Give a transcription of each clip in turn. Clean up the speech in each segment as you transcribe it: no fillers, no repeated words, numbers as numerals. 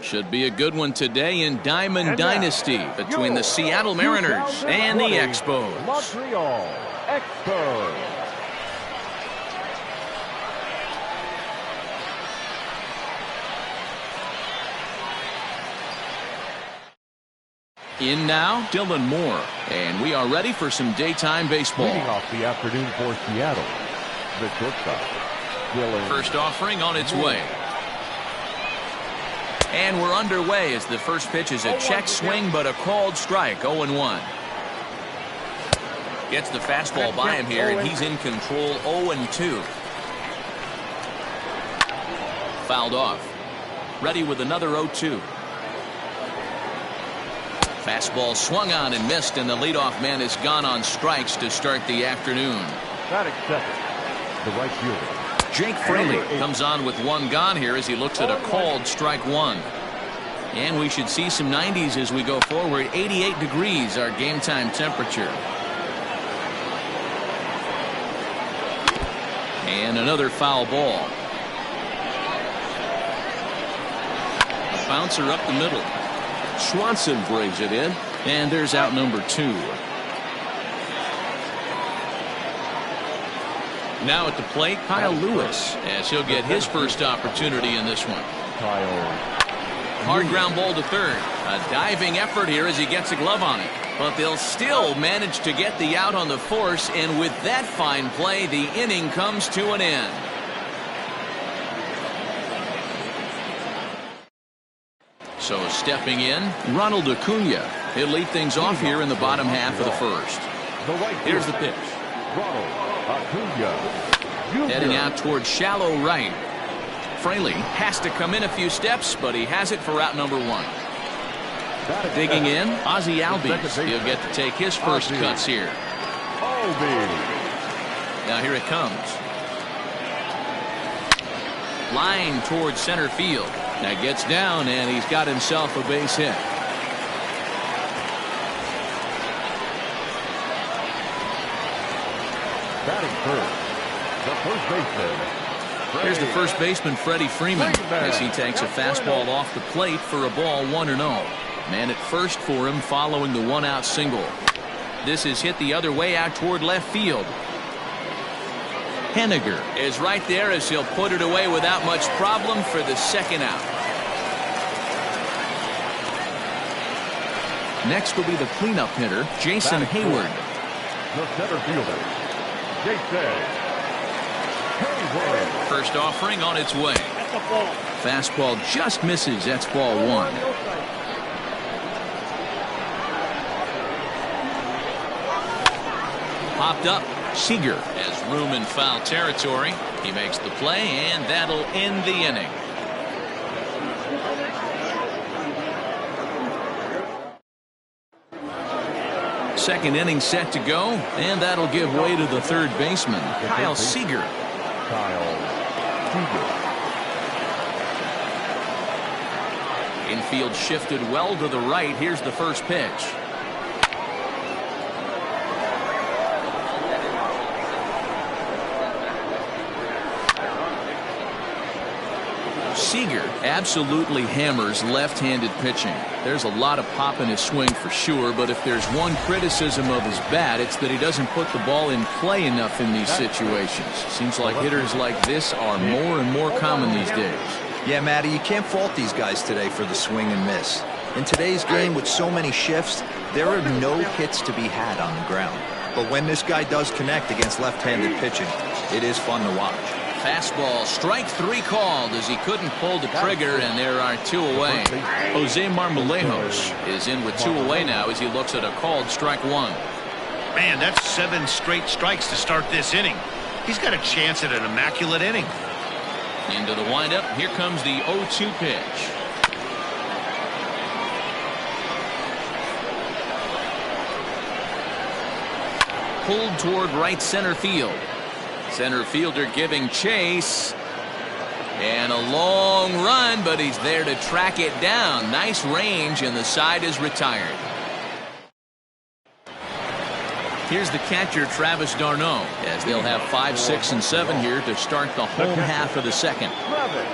Should be a good one today in Diamond Dynasty between the Seattle Mariners and the Expos. Montreal Expos. In now, Dylan Moore, and we are ready for some daytime baseball. Leading off the afternoon for Seattle, the shortstop, Dylan. First offering on its way. And we're underway as the first pitch is a check swing, but a called strike, 0-1. Gets the fastball by him here, and he's in control, 0-2. Fouled off. Ready with another 0-2. Fastball swung on and missed, and the leadoff man is gone on strikes to start the afternoon. Batting second, the right fielder, Jake Fraley comes on with one gone here as he looks at a called strike one. And we should see some 90s as we go forward. 88 degrees our game time temperature. And another foul ball. A bouncer up the middle. Swanson brings it in, and there's out number 2. Now at the plate, Kyle Lewis, as he'll get his first opportunity in this one. Hard ground ball to third. A diving effort here as he gets a glove on it. But they'll still manage to get the out on the force, and with that fine play, the inning comes to an end. So stepping in, Ronald Acuna. He'll lead things off here in the bottom half of the first. Here's the pitch. Heading out towards shallow right. Fraley has to come in a few steps, but he has it for out number 1. Digging in, Ozzie Albies. He'll get to take his first cuts here. Now here it comes. Line towards center field. Now gets down, and he's got himself a base hit. Batting first, the first baseman. Here's the first baseman, Freddie Freeman, as he takes a fastball off the plate for a ball, 1-0. Man at first for him following the one-out single. This is hit the other way out toward left field. Henniger is right there as he'll put it away without much problem for the second out. Next will be the cleanup hitter, Jason Hayward. The center fielder, Jason Hayward. First offering on its way. Fastball just misses. That's ball 1. Popped up. Seager has room in foul territory. He makes the play, and that'll end the inning. Second inning set to go, and that'll give way to the third baseman, Kyle Seager. Infield shifted well to the right. Here's the first pitch. Seager absolutely hammers left-handed pitching. There's a lot of pop in his swing for sure, but if there's one criticism of his bat, it's that he doesn't put the ball in play enough in these situations. Seems like hitters like this are more and more common these days. Yeah, Matty, you can't fault these guys today for the swing and miss. In today's game with so many shifts, there are no hits to be had on the ground. But when this guy does connect against left-handed pitching, it is fun to watch. Fastball, strike 3 called as he couldn't pull the trigger, and there are 2 away. Jose Marmolejos is in with 2 away now as he looks at a called strike 1. Man, that's 7 straight strikes to start this inning. He's got a chance at an immaculate inning. Into the windup. Here comes the 0-2 pitch. Pulled toward right center field. Center fielder giving chase. And a long run, but he's there to track it down. Nice range, and the side is retired. Here's the catcher, Travis d'Arnaud, as they'll have 5, 6, and 7 here to start the home half of the second. Travis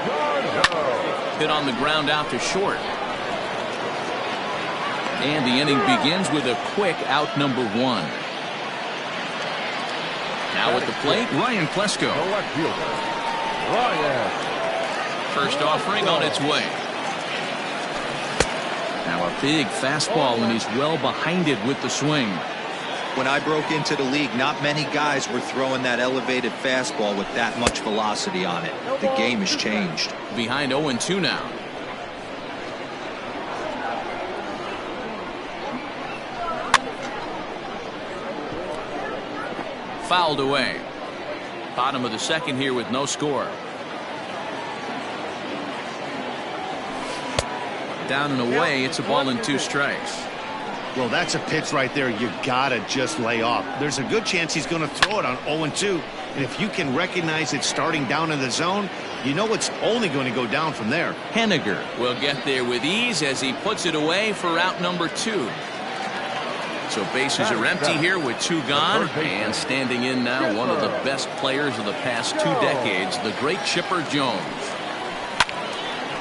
d'Arnaud. hit on the ground out to short. And the inning begins with a quick out number 1. Now at the plate, Ryan Plesko. First offering on its way. Now a big fastball, and he's well behind it with the swing. When I broke into the league, not many guys were throwing that elevated fastball with that much velocity on it. The game has changed. Behind 0-2 now. Fouled away. Bottom of the second here with no score. Down and away, it's a ball and 2 strikes. Well, that's a pitch right there you gotta just lay off. There's a good chance he's going to throw it on 0-2. And if you can recognize it starting down in the zone, you know it's only going to go down from there. Henniger will get there with ease as he puts it away for out number 2. So bases are empty here with 2 gone, and standing in now one of the best players of the past 2 decades, the great Chipper Jones.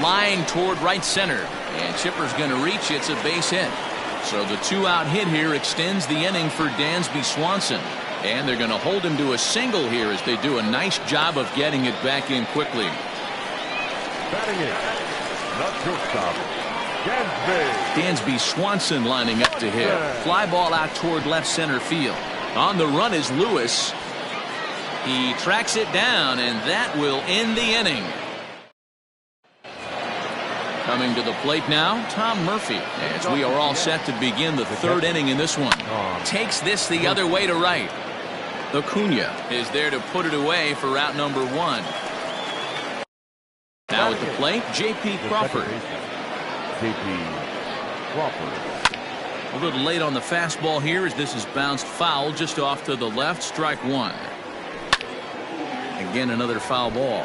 Line toward right center, and Chipper's going to reach. It's a base hit. So the 2-out hit here extends the inning for Dansby Swanson, and they're going to hold him to a single here as they do a nice job of getting it back in quickly. Batting it, not shortstop, Dansby Swanson lining up to hit. Fly ball out toward left center field. On the run is Lewis. He tracks it down, and that will end the inning. Coming to the plate now, Tom Murphy, as we are all set to begin the 3rd inning in this one. Takes this the other way to right. Acuna is there to put it away for out number 1. Now at the plate, J.P. Crawford. A little late on the fastball here as this is bounced foul just off to the left. Strike 1. Again, another foul ball.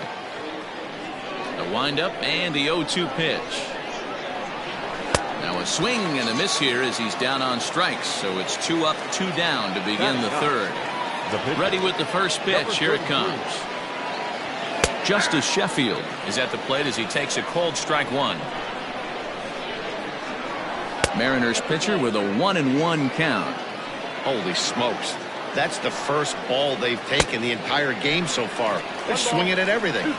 The windup and the 0-2 pitch. Now a swing and a miss here as he's down on strikes. So it's 2 up, 2 down to begin the 3rd. Ready with the first pitch. Here it comes. Justice Sheffield is at the plate as he takes a cold strike 1. Mariners pitcher with a 1-1 count. Holy smokes. That's the first ball they've taken the entire game so far. They're swinging at everything.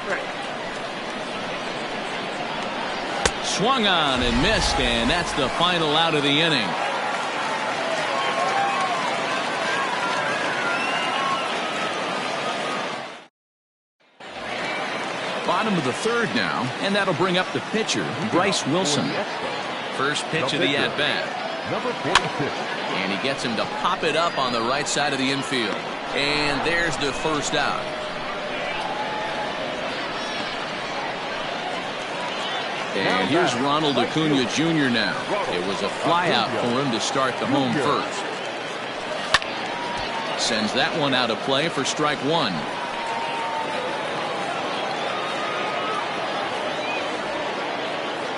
Swung on and missed, and that's the final out of the inning. Bottom of the 3rd now, and that'll bring up the pitcher, Bryce Wilson. First pitch of the at-bat. Number 46. And he gets him to pop it up on the right side of the infield. And there's the first out. And here's Ronald Acuna Jr. now. It was a flyout for him to start the home first. Sends that one out of play for strike 1.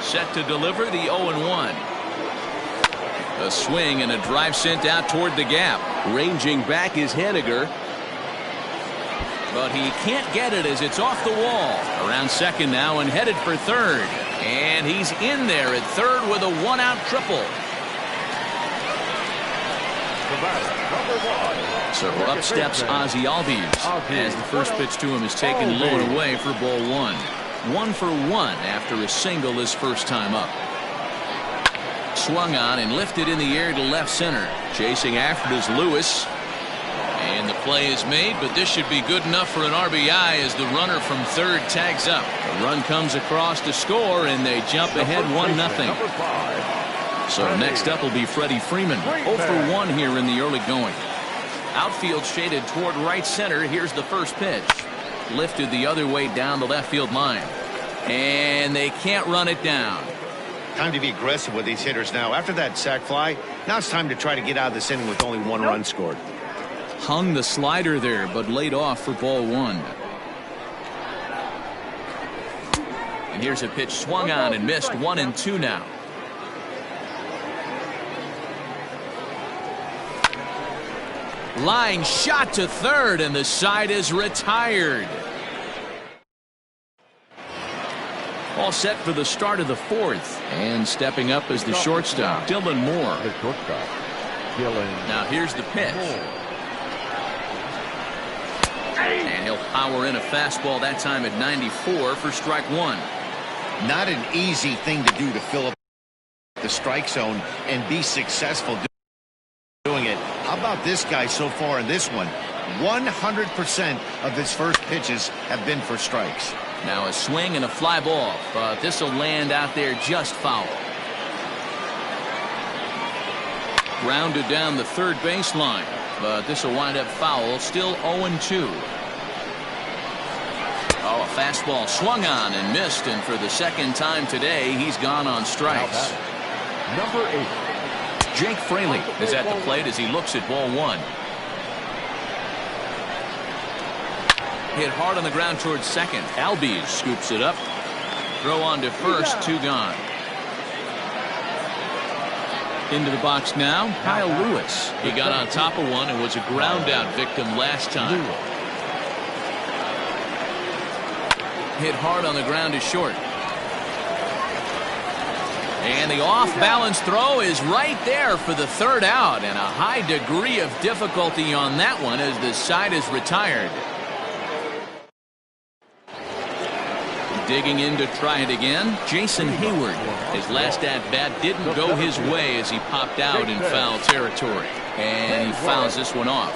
Set to deliver the 0-1. A swing and a drive sent out toward the gap. Ranging back is Henniger. But he can't get it as it's off the wall. Around second now and headed for 3rd. And he's in there at 3rd with a 1-out triple. So up steps Ozzie Albies as the first pitch to him is taken low and away for ball 1. 1 for 1 after a single his first time up. Swung on and lifted in the air to left center. Chasing after it is Lewis. And the play is made, but this should be good enough for an RBI as the runner from 3rd tags up. The run comes across to score, and they jump ahead 1-0. So next up will be Freddie Freeman. 0 for 1 here in the early going. Outfield shaded toward right center. Here's the first pitch. Lifted the other way down the left field line. And they can't run it down. Time to be aggressive with these hitters now. After that sac fly, now it's time to try to get out of this inning with only 1 run scored. Hung the slider there, but laid off for ball 1. And here's a pitch swung on and missed. 1-2 now. Line shot to 3rd, and the side is retired. All set for the start of the fourth. And stepping up as the shortstop, Dylan Moore. The shortstop, Dylan. Now here's the pitch. And he'll power in a fastball that time at 94 for strike one. Not an easy thing to do to fill up the strike zone and be successful doing it. How about this guy so far in this one? 100% of his first pitches have been for strikes. Now a swing and a fly ball, but this will land out there just foul. Grounded down the third baseline, but this will wind up foul. Still 0-2. Oh, a fastball swung on and missed, and for the second time today, he's gone on strikes. Number 8. Jake Fraley is at the plate as he looks at ball one. Hit hard on the ground towards second. Albies scoops it up. Throw on to first, 2 gone. Into the box now, Kyle Lewis. He got on top of one and was a ground out victim last time. Hit hard on the ground to short. And the off-balance throw is right there for the third out, and a high degree of difficulty on that one as the side is retired. Digging in to try it again, Jason Hayward. His last at-bat didn't go his way as he popped out in foul territory. And he fouls this one off.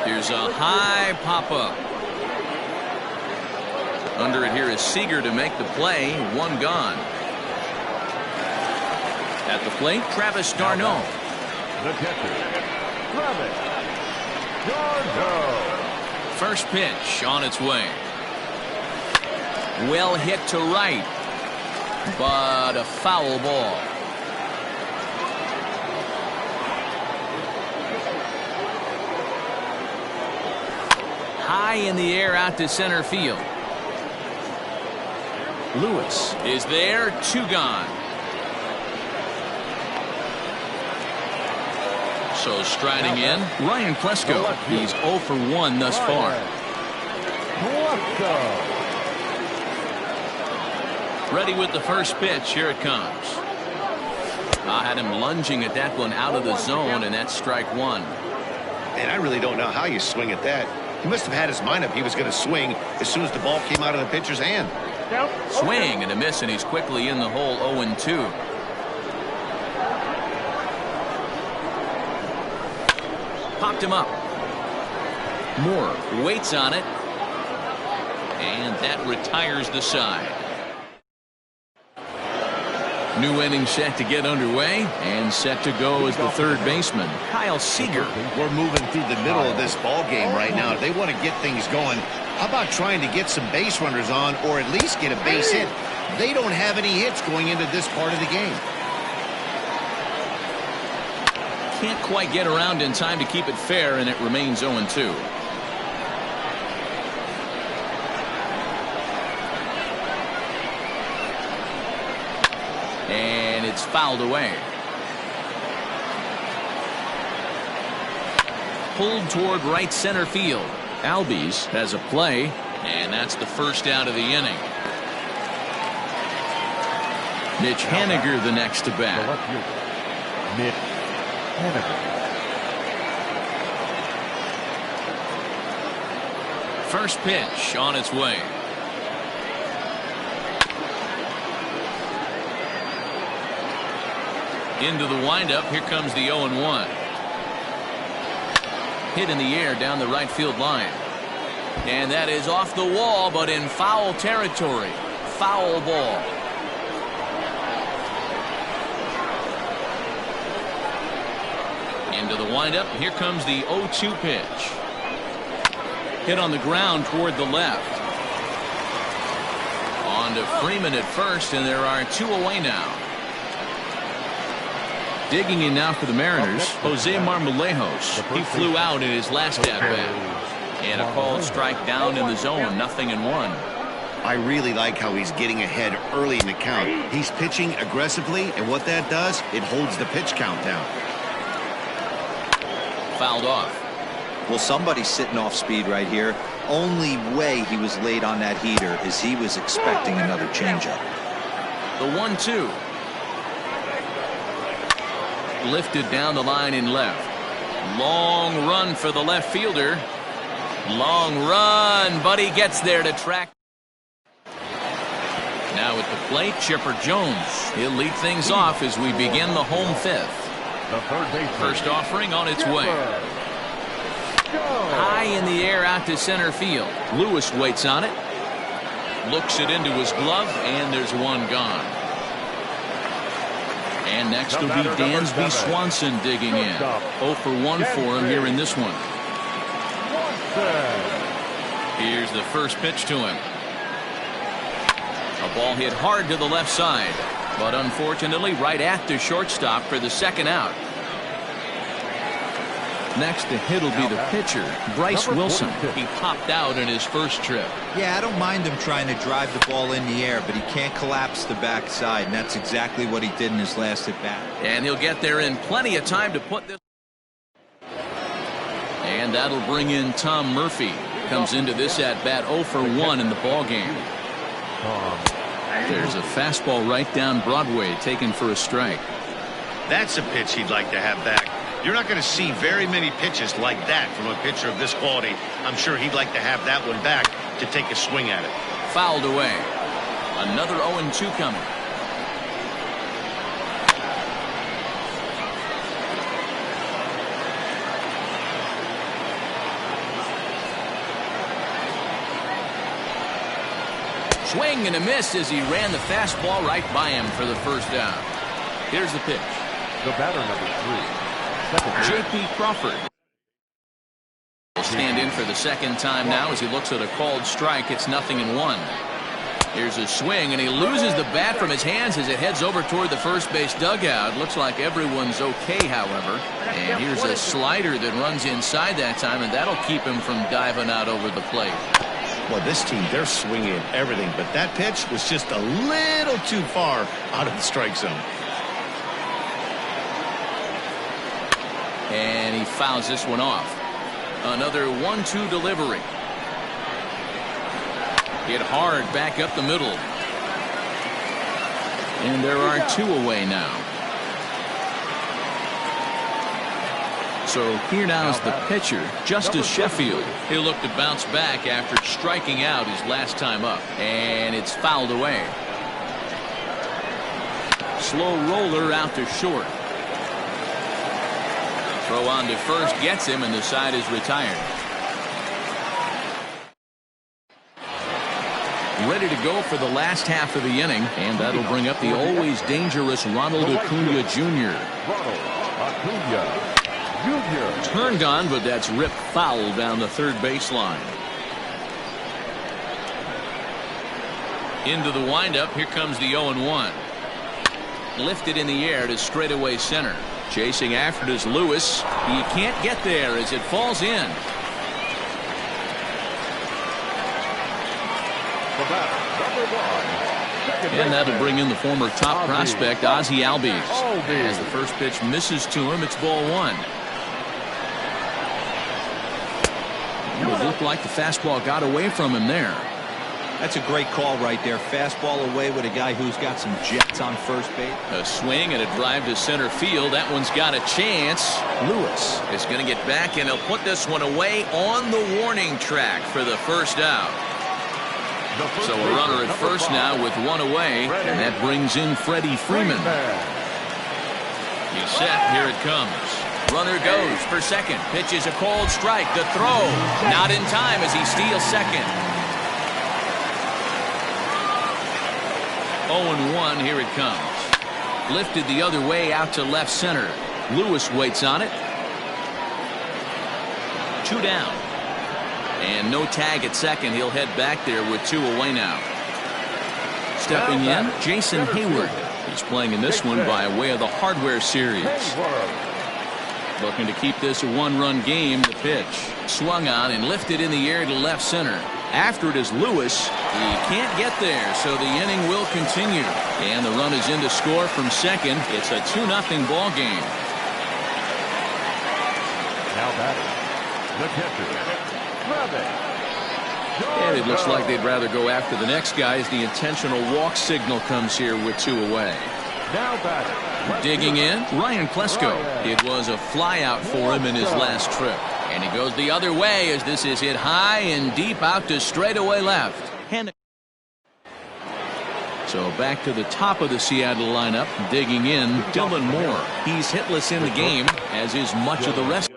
Here's a high pop-up. Under it here is Seager to make the play. 1 gone. At the plate, Travis d'Arnaud. The catcher, Travis d'Arnaud. First pitch on its way. Well hit to right, but a foul ball. High in the air out to center field. Lewis is there, 2 gone. So striding in, Ryan Klesko. He's 0 for 1 thus far. Ready with the first pitch. Here it comes. I had him lunging at that one out of the zone, and that's strike 1. And I really don't know how you swing at that. He must have had his mind up he was going to swing as soon as the ball came out of the pitcher's hand. Swing and a miss, and he's quickly in the hole. 0-2. Popped him up. Moore waits on it, and that retires the side. New inning set to get underway, and set to go as the third baseman, Kyle Seager. We're moving through the middle of this ball game right now. They want to get things going. How about trying to get some base runners on, or at least get a base hit? They don't have any hits going into this part of the game. Can't quite get around in time to keep it fair, and it remains 0-2. And it's fouled away. Pulled toward right center field. Albies has a play, and that's the first out of the inning. Mitch Haniger the next to bat. Mitch Haniger. First pitch on its way. Into the windup. Here comes the 0-1. Hit in the air down the right field line. And that is off the wall, but in foul territory. Foul ball. Into the windup. Here comes the 0-2 pitch. Hit on the ground toward the left. On to Freeman at first, and there are 2 away now. Digging in now for the Mariners, Jose Marmolejos. He flew out in his last at-bat. And a called strike down in the zone, 0-1. I really like how he's getting ahead early in the count. He's pitching aggressively, and what that does, it holds the pitch count down. Fouled off. Well, somebody's sitting off speed right here. Only way he was late on that heater is he was expecting another changeup. The 1-2. Lifted down the line in left. Long run for the left fielder. Long run, but he gets there to track. Now at the plate, Chipper Jones. He'll lead things off as we begin the home fifth. First offering on its way. High in the air out to center field. Lewis waits on it. Looks it into his glove, and there's one gone. And next will be Dansby Swanson digging in. 0 for 1 for him here in this one. Here's the first pitch to him. A ball hit hard to the left side, but unfortunately right at the shortstop for the second out. Next to hit will be the pitcher, Bryce Wilson. He popped out in his first trip. Yeah, I don't mind him trying to drive the ball in the air, but he can't collapse the backside, and that's exactly what he did in his last at bat. And he'll get there in plenty of time to put this. And that'll bring in Tom Murphy. Comes into this at bat 0 for 1 in the ball game. There's a fastball right down Broadway taken for a strike. That's a pitch he'd like to have back. You're not going to see very many pitches like that from a pitcher of this quality. I'm sure he'd like to have that one back to take a swing at it. Fouled away. Another 0-2 coming. Swing and a miss as he ran the fastball right by him for the first down. Here's the pitch. The batter, number 3. J.P. Crawford will stand in for the second time now as he looks at a called strike. It's 0-1. Here's a swing, and he loses the bat from his hands as it heads over toward the first base dugout. Looks like everyone's okay, however. And here's a slider that runs inside that time, and that'll keep him from diving out over the plate. Well, this team, they're swinging everything, but that pitch was just a little too far out of the strike zone. And he fouls this one off. Another 1-2 delivery. Hit hard back up the middle. And there are 2 away now. So here now is the pitcher, Justice Sheffield. He'll look to bounce back after striking out his last time up. And it's fouled away. Slow roller out to short. Throw on to first gets him, and the side is retired. Ready to go for the last half of the inning, and that'll bring up the always dangerous Ronald Acuna Jr. Turned on, but that's ripped foul down the third baseline. Into the windup, here comes the 0-1. Lifted in the air to straightaway center. Chasing after it is Lewis. He can't get there as it falls in. And that'll bring in the former top prospect Ozzie Albies. As the first pitch misses to him, it's ball 1. It looked like the fastball got away from him there. That's a great call right there. Fastball away with a guy who's got some jets on first base. A swing and a drive to center field. That one's got a chance. Lewis is going to get back, and he'll put this one away on the warning track for the first out. So a runner at first now with 1 away, and that brings in Freddie Freeman. He's set. Here it comes. Runner goes for second. Pitches a cold strike. The throw not in time as he steals second. 0-1. Here it comes. Lifted the other way out to left center. Lewis waits on it. 2 down. And no tag at second. He'll head back there with 2 away now. Stepping in, Jason Hayward. He's playing in this one by way of the Hardware Series. Looking to keep this a 1-run game. The pitch swung on and lifted in the air to left center. After it is Lewis. He can't get there, so the inning will continue. And the run is in to score from second. It's a 2-0 ball game. Now batting, The catcher, Rabbit. And it looks like they'd rather go after the next guy as the intentional walk signal comes here with 2 away. Now batting. Digging in, Ryan Klesko. It was a flyout for him in his last trip. And he goes the other way as this is hit high and deep out to straightaway left. So back to the top of the Seattle lineup. Digging in, Dylan Moore. He's hitless in the game, as is much of the rest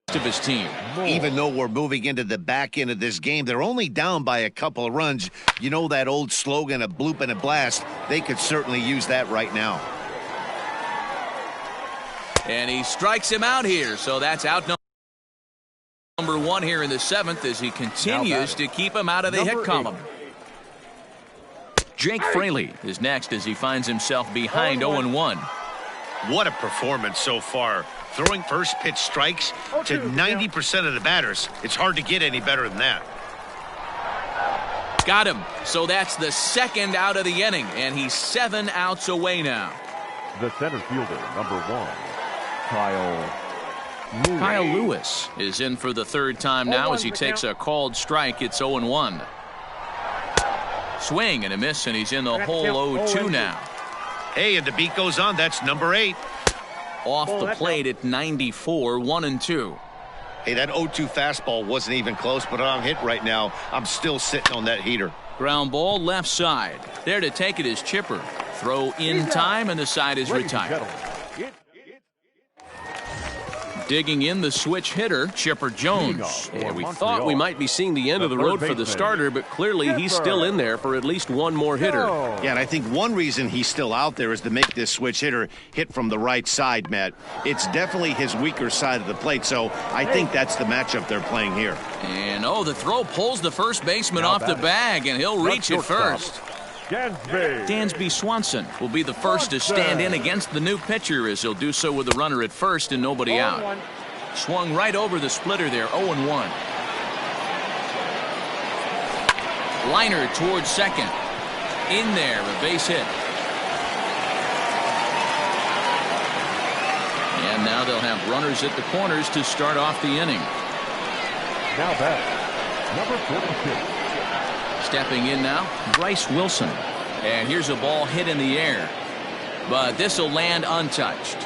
of his team. Even though we're moving into the back end of this game, they're only down by a couple of runs. You know that old slogan, a bloop and a blast. They could certainly use that right now. And he strikes him out here, so that's out number 1 here in the 7th as he continues to keep him out of the hit column. Jake Fraley is next as he finds himself behind 0-1. What a performance so far. Throwing first pitch strikes to 90% of the batters. It's hard to get any better than that. Got him. So that's the 2nd out of the inning, and he's 7 outs away now. The center fielder, number 1, Kyle Lewis is in for the 3rd time now as he takes a called strike. It's 0-1. Swing and a miss, and he's in the hole 0-2 now. Hey, and the beat goes on. That's number 8. Off the plate at 94, 1-2. Hey, that 0-2 fastball wasn't even close, but I'm hit right now. I'm still sitting on that heater. Ground ball left side. There to take it is Chipper. Throw in time, and the side is retired. Digging in the switch hitter, Chipper Jones. Yeah, we thought we might be seeing the end of the road for the starter, but clearly he's still in there for at least one more hitter. Yeah, and I think one reason he's still out there is to make this switch hitter hit from the right side, Matt. It's definitely his weaker side of the plate, so I think that's the matchup they're playing here. And, the throw pulls the first baseman off the bag, and he'll reach it first. Dansby Swanson will be the first to stand in against the new pitcher as he'll do so with the runner at first and nobody out. Swung right over the splitter there, 0-1. Liner towards second. In there, a base hit. And now they'll have runners at the corners to start off the inning. Now back, number 46. Stepping in now, Bryce Wilson. And here's a ball hit in the air. But this will land untouched.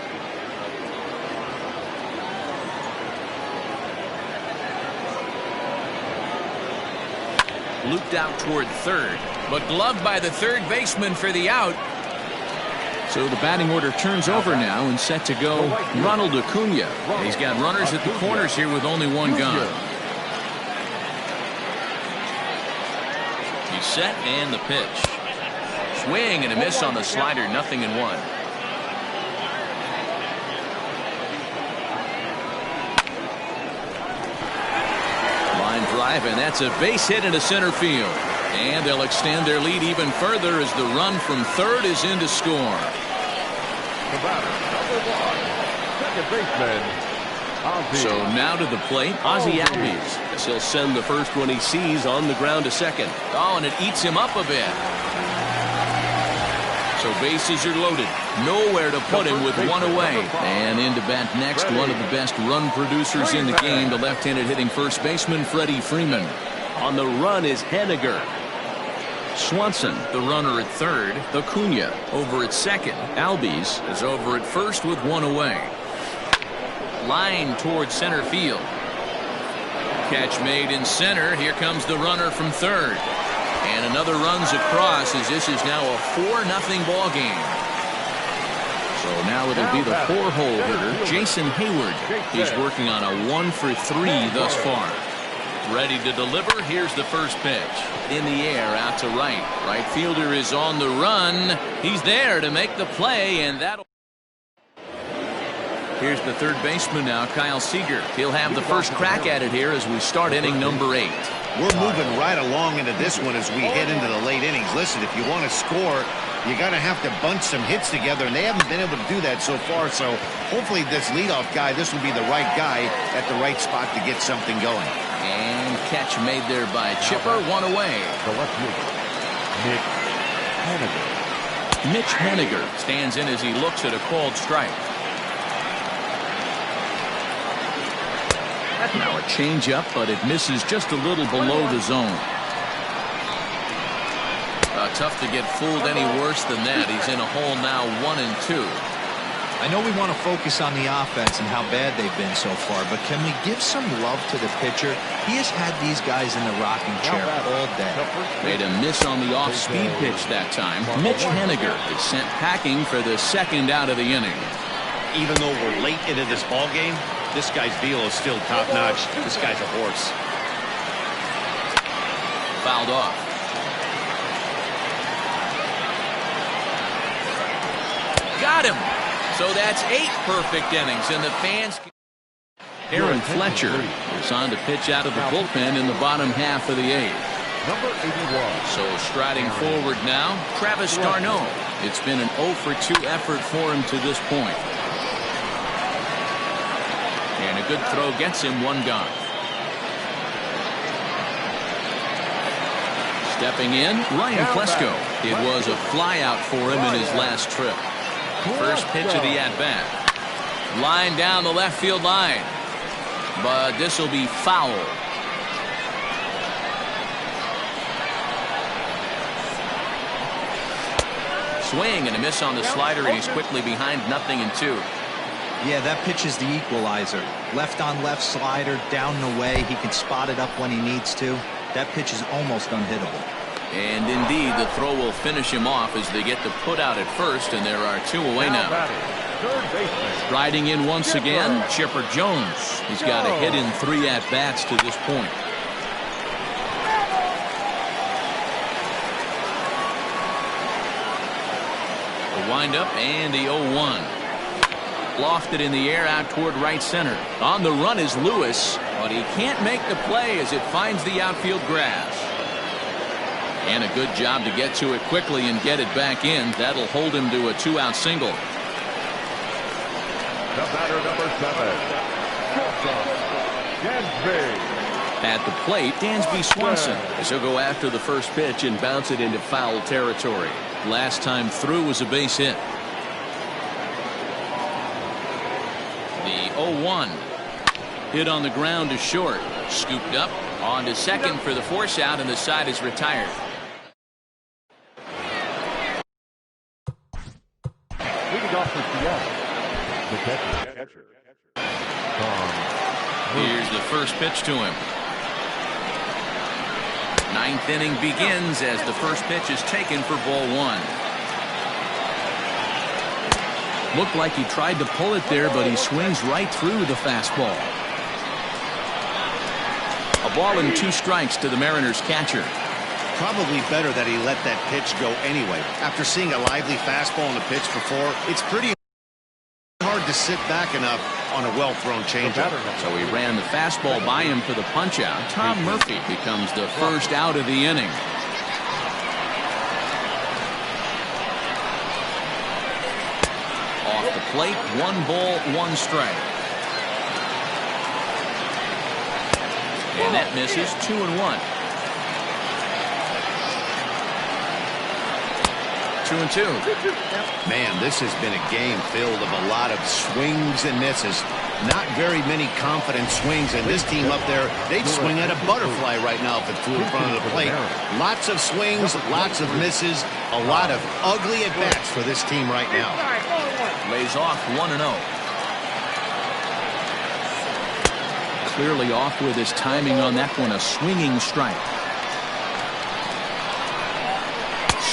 Looped out toward third. But gloved by the third baseman for the out. So the batting order turns over now and set to go Ronald Acuna. He's got runners at the corners here with only one gone. Set and the pitch. Swing and a miss on the slider, 0-1. Line drive, and that's a base hit into center field. And they'll extend their lead even further as the run from third is in to score. The batter, number 1, second baseman. So now to the plate, Ozzie Albies. He'll send the first one he sees on the ground to second. Oh, and it eats him up a bit. So bases are loaded. Nowhere to put him with one away. And in to bat next, one of the best run producers in the game, the left-handed hitting first baseman, Freddie Freeman. On the run is Henniger. Swanson, the runner at third. Acuna over at second. Albies is over at first with one away. Line towards center field. Catch made in center. Here comes the runner from third. And another runs across as this is now a 4-0 ball game. So now it'll be the 4-hole hitter, Jason Hayward. He's working on a 1-for-3 thus far. Ready to deliver. Here's the first pitch. In the air, out to right. Right fielder is on the run. He's there to make the play, and that'll... Here's the third baseman now, Kyle Seager. He'll have the first crack at it here as we start inning number 8. We're moving right along into this one as we head into the late innings. Listen, if you want to score, you got to have to bunch some hits together, and they haven't been able to do that so far. So hopefully this leadoff guy, this will be the right guy at the right spot to get something going. And catch made there by Chipper, one away. The left fielder, Mitch Henniger stands in as he looks at a called strike. Now a changeup, but it misses just a little below the zone. Tough to get fooled any worse than that. He's in a hole now, 1-2. I know we want to focus on the offense and how bad they've been so far, but can we give some love to the pitcher? He has had these guys in the rocking chair all day. Made a miss on the off-speed pitch that time. Mitch Haniger is sent packing for the second out of the inning. Even though we're late into this ball game, this guy's velo is still top-notch. This guy's a horse. Fouled off. Got him. So that's 8 perfect innings, and the fans. Aaron Fletcher is on to pitch out of the bullpen in the bottom half of the 8th. Number 81. So striding forward now, Travis d'Arnaud. It's been an 0-for-2 effort for him to this point. And a good throw gets him 1 gone. Stepping in, Ryan Klesko. It was a flyout for him in his last trip. First pitch of the at-bat. Line down the left field line. But this will be foul. Swing and a miss on the slider, and he's quickly behind 0-2. Yeah, that pitch is the equalizer. Left on left slider, down and away. He can spot it up when he needs to. That pitch is almost unhittable. And indeed, the throw will finish him off as they get the put out at first, and there are 2 away now. Striding in once again, Chipper Jones. He's got a hit in 3 at-bats to this point. The windup and the 0-1. Lofted in the air out toward right center. On the run is Lewis, but he can't make the play as it finds the outfield grass. And a good job to get to it quickly and get it back in. That'll hold him to a 2-out single. The batter, number 7. At the plate, Dansby Swanson, as he'll go after the first pitch and bounce it into foul territory. Last time through was a base hit. The 0-1. Hit on the ground to short. Scooped up on to second for the force out, and the side is retired. Leading off for Seattle, the catcher. Here's the first pitch to him. 9th inning begins as the first pitch is taken for ball 1. Looked like he tried to pull it there, but he swings right through the fastball. A ball and 2 strikes to the Mariners catcher. Probably better that he let that pitch go anyway. After seeing a lively fastball on the pitch before, it's pretty hard to sit back enough on a well-thrown changeup. So he ran the fastball by him for the punch-out. Tom Murphy becomes the first out of the inning. Off the plate, 1 ball, 1 strike. And that misses. 2-1. 2-2. Man, this has been a game filled of a lot of swings and misses. Not very many confident swings, and this team up there, they'd swing at a butterfly right now if it flew in front of the plate. Lots of swings, lots of misses, a lot of ugly at-bats for this team right now. Lays off 1-0. Clearly off with his timing on that one, a swinging strike.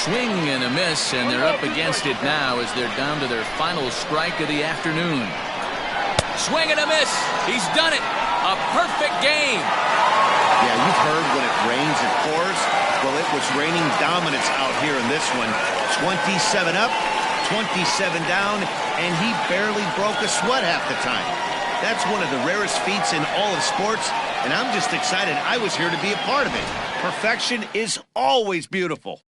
Swing and a miss, and they're up against it now as they're down to their final strike of the afternoon. Swing and a miss. He's done it. A perfect game. Yeah, you've heard when it rains, it pours. Well, it was raining dominance out here in this one. 27 up, 27 down, and he barely broke a sweat half the time. That's one of the rarest feats in all of sports, and I'm just excited I was here to be a part of it. Perfection is always beautiful.